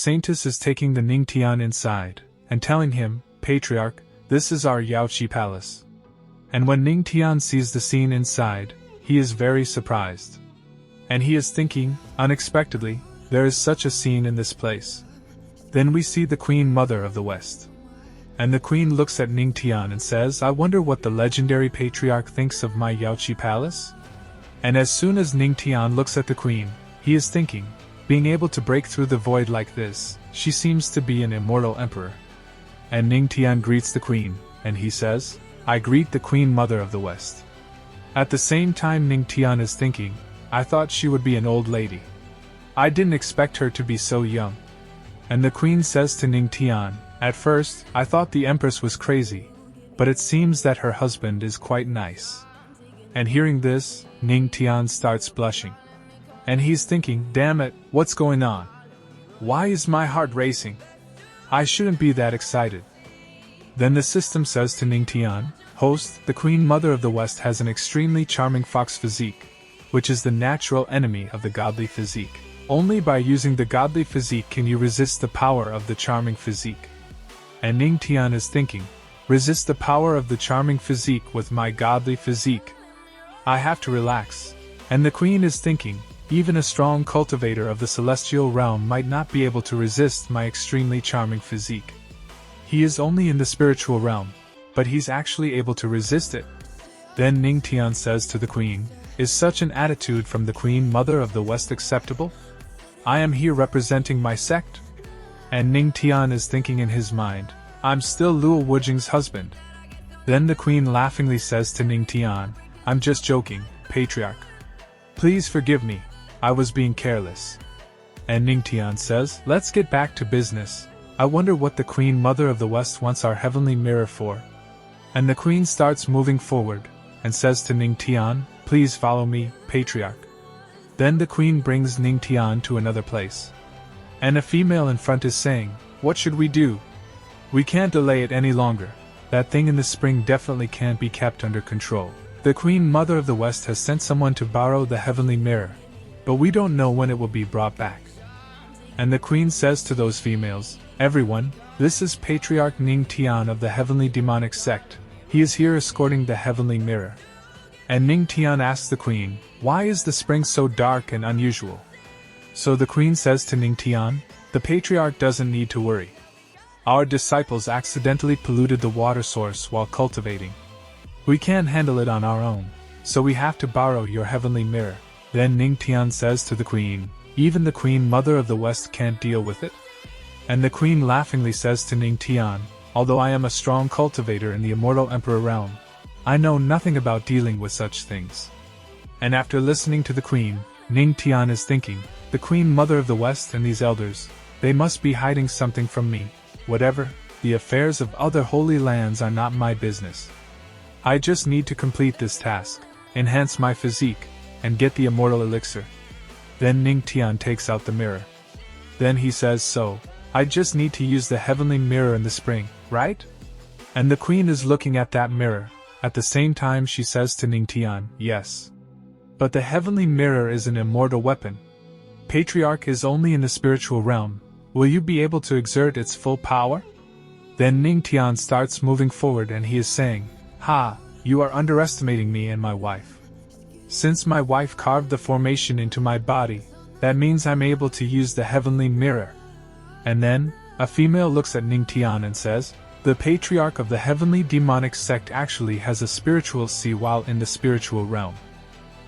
Saintess is taking the Ningtian inside, and telling him, Patriarch, this is our Yaoqi palace. And when Ningtian sees the scene inside, he is very surprised. And he is thinking, unexpectedly, there is such a scene in this place. Then we see the Queen Mother of the West. And the Queen looks at Ningtian and says, I wonder what the legendary Patriarch thinks of my Yaoqi palace? And as soon as Ningtian looks at the Queen, he is thinking, being able to break through the void like this, she seems to be an immortal emperor. And Ningtian greets the Queen, and he says, I greet the Queen Mother of the West. At the same time Ningtian is thinking, I thought she would be an old lady. I didn't expect her to be so young. And the Queen says to Ningtian, at first, I thought the Empress was crazy, but it seems that her husband is quite nice. And hearing this, Ningtian starts blushing. And he's thinking, damn it, what's going on? Why is my heart racing? I shouldn't be that excited. Then the system says to Ningtian, host, the Queen Mother of the West has an extremely charming fox physique, which is the natural enemy of the godly physique. Only by using the godly physique can you resist the power of the charming physique. And Ningtian is thinking, resist the power of the charming physique with my godly physique. I have to relax. And the Queen is thinking, even a strong cultivator of the celestial realm might not be able to resist my extremely charming physique. He is only in the spiritual realm, but he's actually able to resist it. Then Ningtian says to the Queen, is such an attitude from the Queen Mother of the West acceptable? I am here representing my sect. And Ningtian is thinking in his mind, I'm still Luo Wujing's husband. Then the Queen laughingly says to Ningtian, I'm just joking, Patriarch. Please forgive me, I was being careless. And Ningtian says, let's get back to business. I wonder what the Queen Mother of the West wants our heavenly mirror for. And the Queen starts moving forward, and says to Ningtian, please follow me, Patriarch. Then the Queen brings Ningtian to another place. And a female in front is saying, what should we do? We can't delay it any longer. That thing in the spring definitely can't be kept under control. The Queen Mother of the West has sent someone to borrow the heavenly mirror, but we don't know when it will be brought back. And the Queen says to those females, everyone, this is Patriarch Ningtian of the heavenly demonic sect. He is here escorting the heavenly mirror. And Ningtian asks the Queen, why is the spring so dark and unusual? So the Queen says to Ningtian, the Patriarch doesn't need to worry. Our disciples accidentally polluted the water source while cultivating. We can't handle it on our own, so we have to borrow your heavenly mirror. Then Ningtian says to the Queen, even the Queen Mother of the West can't deal with it? And the Queen laughingly says to Ningtian, although I am a strong cultivator in the immortal emperor realm, I know nothing about dealing with such things. And after listening to the Queen, Ningtian is thinking, the Queen Mother of the West and these elders, they must be hiding something from me. Whatever, the affairs of other holy lands are not my business. I just need to complete this task, enhance my physique, and get the immortal elixir. Then Ningtian takes out the mirror. Then he says, so, I just need to use the heavenly mirror in the spring, right? And the Queen is looking at that mirror. At the same time she says to Ningtian, yes. But the heavenly mirror is an immortal weapon. Patriarch is only in the spiritual realm. Will you be able to exert its full power? Then Ningtian starts moving forward and he is saying, ha, you are underestimating me and my wife. Since my wife carved the formation into my body, that means I'm able to use the heavenly mirror. And then, a female looks at Ningtian and says, the Patriarch of the heavenly demonic sect actually has a spiritual sea while in the spiritual realm.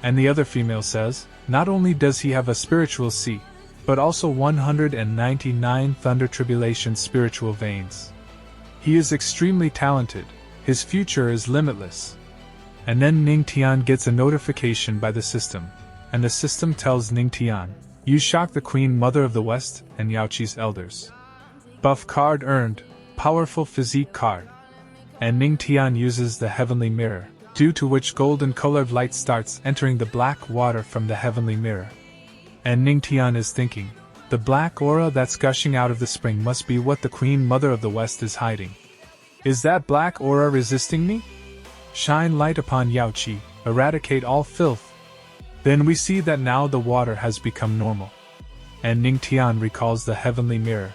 And the other female says, not only does he have a spiritual sea, but also 199 thunder tribulation spiritual veins. He is extremely talented, his future is limitless. And then Ningtian gets a notification by the system, and the system tells Ningtian, you shocked the Queen Mother of the West and Yaoqi's elders. Buff card earned, powerful physique card. And Ningtian uses the heavenly mirror, due to which golden colored light starts entering the black water from the heavenly mirror. And Ningtian is thinking, the black aura that's gushing out of the spring must be what the Queen Mother of the West is hiding. Is that black aura resisting me? Shine light upon Yaoqi, eradicate all filth. Then we see that now the water has become normal. and Ningtian recalls the heavenly mirror.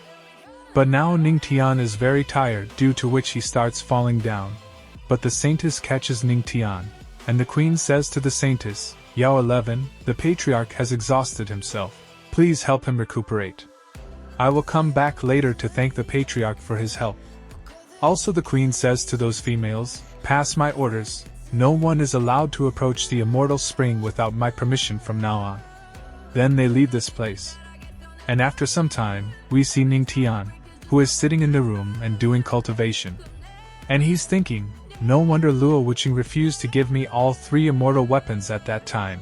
But now Ningtian is very tired, due to which he starts falling down. But the Saintess catches Ningtian, and the Queen says to the Saintess, Yao 11, the Patriarch has exhausted himself. Please help him recuperate. I will come back later to thank the Patriarch for his help. Also the Queen says to those females, pass my orders, no one is allowed to approach the immortal spring without my permission from now on. Then they leave this place. And after some time, we see Ningtian, who is sitting in the room and doing cultivation. And he's thinking, no wonder Luo Wuqing refused to give me all 3 immortal weapons at that time.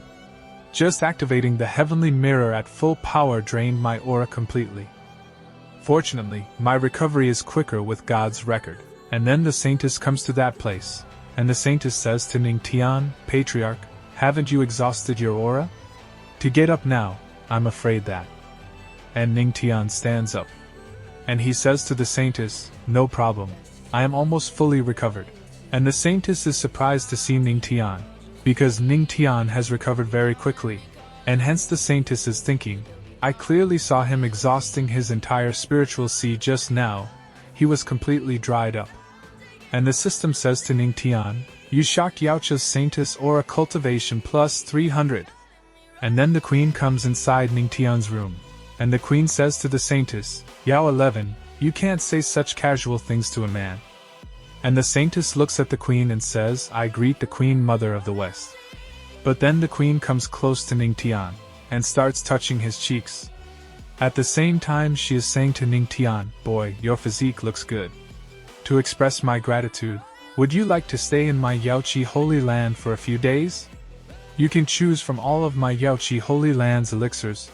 Just activating the heavenly mirror at full power drained my aura completely. Fortunately, my recovery is quicker with God's record. And then the Saintess comes to that place, and the Saintess says to Ningtian, Patriarch, haven't you exhausted your aura? To get up now, I'm afraid that. And Ningtian stands up. And he says to the Saintess, no problem, I am almost fully recovered. And the Saintess is surprised to see Ningtian, because Ningtian has recovered very quickly, and hence the Saintess is thinking, I clearly saw him exhausting his entire spiritual sea just now, he was completely dried up. And the system says to Ningtian, you shocked Yaocha's Saintess aura cultivation plus 300. And then the Queen comes inside Ningtian's room, and the Queen says to the Saintess, Yao 11, you can't say such casual things to a man. And the Saintess looks at the Queen and says, I greet the Queen Mother of the West. But then the Queen comes close to Ningtian, and starts touching his cheeks. At the same time she is saying to Ningtian, boy, your physique looks good. To express my gratitude, would you like to stay in my Yaoqi Holy Land for a few days? You can choose from all of my Yaoqi Holy Land's elixirs,